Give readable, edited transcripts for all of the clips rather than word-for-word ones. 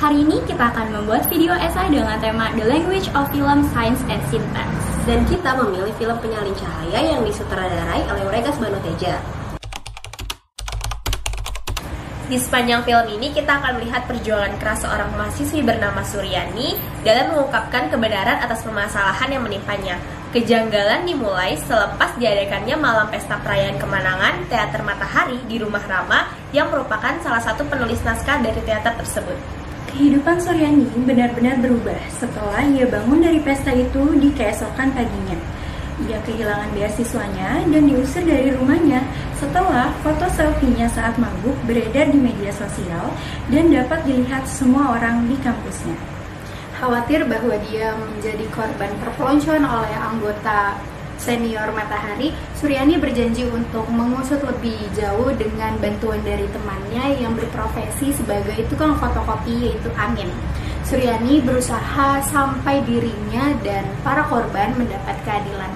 Hari ini kita akan membuat video esai dengan tema The Language of Film, Science and Syntax. Dan kita memilih film Penyalin Cahaya yang disutradarai oleh Oregas Banoteja. Di sepanjang film ini kita akan melihat perjuangan keras seorang mahasiswi bernama Suryani dalam mengungkapkan kebenaran atas permasalahan yang menimpanya. Kejanggalan dimulai selepas diadakannya malam pesta perayaan kemenangan Teater Matahari di Rumah Rama yang merupakan salah satu penulis naskah dari teater tersebut. Kehidupan Suryani benar-benar berubah setelah ia bangun dari pesta itu di keesokan paginya. Ia kehilangan beasiswanya dan diusir dari rumahnya setelah foto selfie-nya saat mabuk beredar di media sosial dan dapat dilihat semua orang di kampusnya. Khawatir bahwa dia menjadi korban perpeloncoan oleh anggota senior Matahari, Suryani berjanji untuk mengusut lebih jauh dengan bantuan dari temannya yang berprofesi sebagai tukang fotokopi, yaitu Amin. Suryani berusaha sampai dirinya dan para korban mendapat keadilan.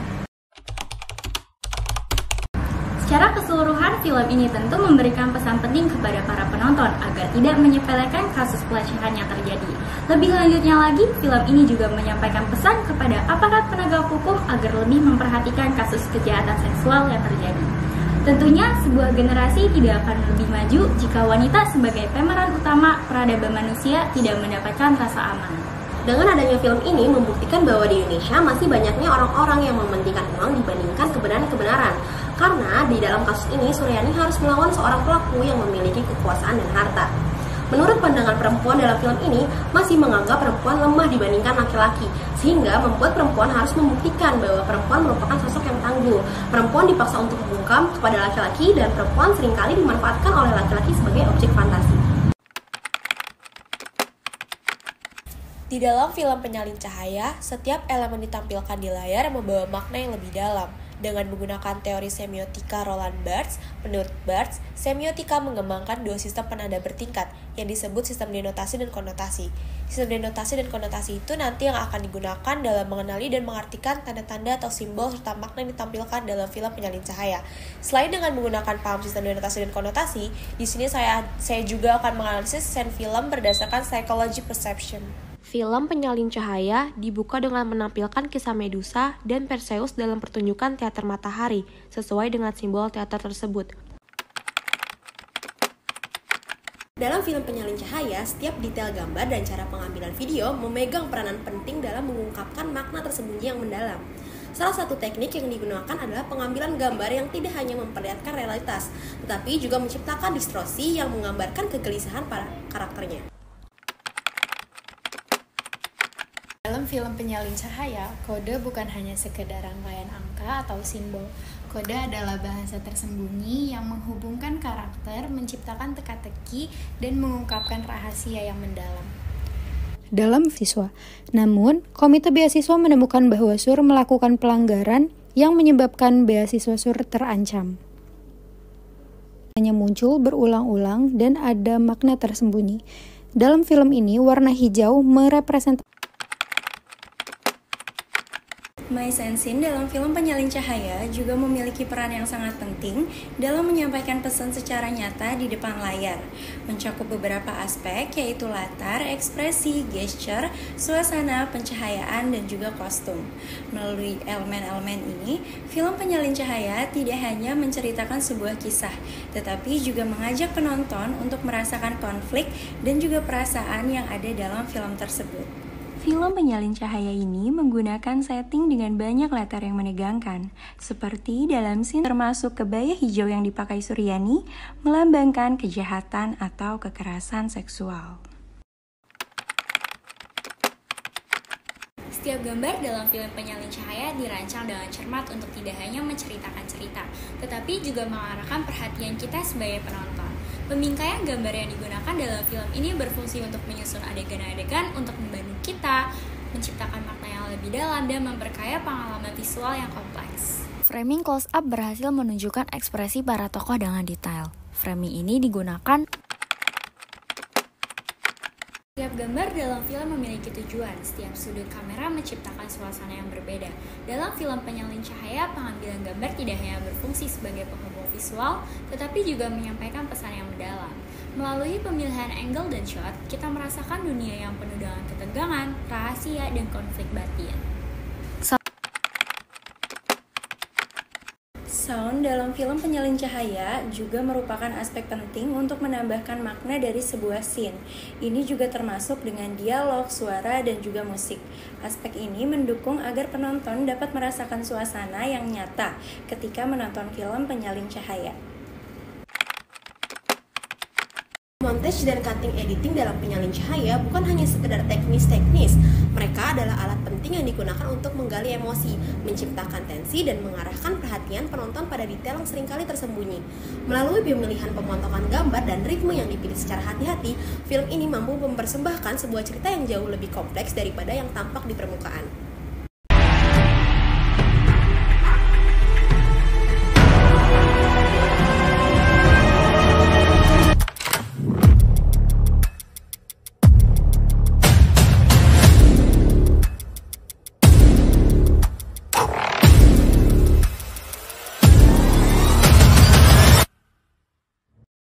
Secara keseluruhan, film ini tentu memberikan pesan penting kepada para penonton agar tidak menyepelekan kasus pelecehan yang terjadi. Lebih lanjutnya lagi, film ini juga menyampaikan pesan kepada aparat penegak hukum agar lebih memperhatikan kasus kejahatan seksual yang terjadi. Tentunya, sebuah generasi tidak akan lebih maju jika wanita sebagai pemeran utama peradaban manusia tidak mendapatkan rasa aman. Dengan adanya film ini membuktikan bahwa di Indonesia masih banyaknya orang-orang yang mementingkan uang dibandingkan kebenaran-kebenaran. Karena di dalam kasus ini Suryani harus melawan seorang pelaku yang memiliki kekuasaan dan harta. Menurut pandangan perempuan dalam film ini masih menganggap perempuan lemah dibandingkan laki-laki, sehingga membuat perempuan harus membuktikan bahwa perempuan merupakan sosok yang tangguh. Perempuan dipaksa untuk membungkam kepada laki-laki dan perempuan seringkali dimanfaatkan oleh laki-laki sebagai objek fantasi. Di dalam film Penyalin Cahaya, setiap elemen ditampilkan di layar membawa makna yang lebih dalam. Dengan menggunakan teori semiotika Roland Barthes, menurut Barthes, semiotika mengembangkan dua sistem penanda bertingkat yang disebut sistem denotasi dan konotasi. Sistem denotasi dan konotasi itu nanti yang akan digunakan dalam mengenali dan mengartikan tanda-tanda atau simbol serta makna yang ditampilkan dalam film Penyalin Cahaya. Selain dengan menggunakan paham sistem denotasi dan konotasi, di sini saya juga akan menganalisis scene film berdasarkan psychology perception. Film Penyalin Cahaya dibuka dengan menampilkan kisah Medusa dan Perseus dalam pertunjukan Teater Matahari, sesuai dengan simbol teater tersebut. Dalam film Penyalin Cahaya, setiap detail gambar dan cara pengambilan video memegang peranan penting dalam mengungkapkan makna tersembunyi yang mendalam. Salah satu teknik yang digunakan adalah pengambilan gambar yang tidak hanya memperlihatkan realitas, tetapi juga menciptakan distorsi yang menggambarkan kegelisahan para karakternya. Dalam film Penyalin Cahaya, kode bukan hanya sekedar rangkaian angka atau simbol. Kode adalah bahasa tersembunyi yang menghubungkan karakter, menciptakan teka-teki, dan mengungkapkan rahasia yang mendalam. Dalam siswa, namun komite beasiswa menemukan bahwa Sur melakukan pelanggaran yang menyebabkan beasiswa Sur terancam. Hanya muncul berulang-ulang dan ada makna tersembunyi. Dalam film ini, warna hijau merepresentasikan Mai Sensin dalam film Penyalin Cahaya juga memiliki peran yang sangat penting dalam menyampaikan pesan secara nyata di depan layar, mencakup beberapa aspek yaitu latar, ekspresi, gesture, suasana, pencahayaan, dan juga kostum. Melalui elemen-elemen ini, film Penyalin Cahaya tidak hanya menceritakan sebuah kisah, tetapi juga mengajak penonton untuk merasakan konflik dan juga perasaan yang ada dalam film tersebut. Film Penyalin Cahaya ini menggunakan setting dengan banyak latar yang menegangkan, seperti dalam scene termasuk kebaya hijau yang dipakai Suryani melambangkan kejahatan atau kekerasan seksual. Setiap gambar dalam film Penyalin Cahaya dirancang dengan cermat untuk tidak hanya menceritakan cerita, tetapi juga mengarahkan perhatian kita sebagai penonton. Pembingkaian gambar yang digunakan dalam film ini berfungsi untuk menyusun adegan-adegan untuk membantu kita menciptakan makna yang lebih dalam dan memperkaya pengalaman visual yang kompleks. Framing close-up berhasil menunjukkan ekspresi para tokoh dengan detail. Framing ini digunakan Setiap Setiap gambar dalam film memiliki tujuan. Setiap sudut kamera menciptakan suasana yang berbeda. Dalam film Penyalin Cahaya, pengambilan gambar tidak hanya berfungsi sebagai penghubung visual, tetapi juga menyampaikan pesan yang mendalam. Melalui pemilihan angle dan shot, kita merasakan dunia yang penuh dengan ketegangan, rahasia, dan konflik batin. Sound dalam film Penyalin Cahaya juga merupakan aspek penting untuk menambahkan makna dari sebuah scene. Ini juga termasuk dengan dialog, suara, dan juga musik. Aspek ini mendukung agar penonton dapat merasakan suasana yang nyata ketika menonton film Penyalin Cahaya. Montage dan cutting editing dalam Penyalin Cahaya bukan hanya sekedar teknis-teknis. Mereka adalah alat penting yang digunakan untuk menggali emosi, menciptakan tensi, dan mengarahkan perhatian penonton pada detail yang seringkali tersembunyi. Melalui pemilihan pemotongan gambar dan ritme yang dipilih secara hati-hati, film ini mampu mempersembahkan sebuah cerita yang jauh lebih kompleks daripada yang tampak di permukaan.